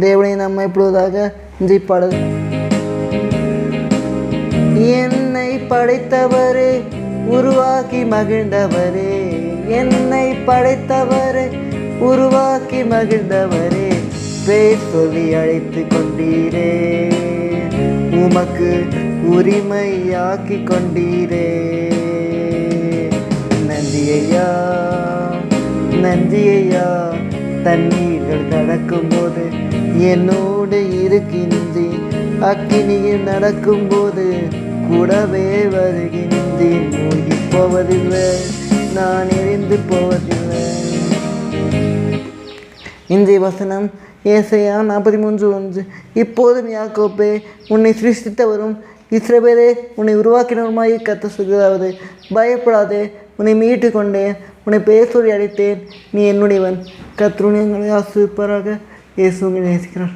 தேவனை நம்ம இப்பொழுதாக பாடல். என்னை படைத்தவரே, உருவாக்கி மகிழ்ந்தவரே, என்னை படைத்தவரே, உருவாக்கி மகிழ்ந்தவரே, பேர் சொல்லி அழைத்து கொண்டீரே, உமக்கு உரிமையாக்கி கொண்டீரே. நந்தியையா நந்தியையா, தண்ணீர்கள் கடக்கும்போது என்னோடு இருக்கின்றி, அக்கினியில் நடக்கும்போது கூடவே வருகின்றேன். மூழ்கி போவதில்லை, நான் எரிந்து போவதில்லை. இன்றைய வசனம் ஏசாயா 43:1. இப்போதும் யாக்கோபே, உன்னை சிருஷ்டித்தவரும் இஸ்ரவேலே உன்னை உருவாக்கினவருமாய் கர்த்தர் சொல்கிறாவது, பயப்படாதே, உன்னை மீட்டு கொண்டேன், உன்னை பெயர் சொல்லி அழைத்தேன், நீ என்னுடையவன். கர்த்தர் எங்களை ஆசீர்வதிப்பாராக. இயேசு உங்களை நேசிக்கிறார்.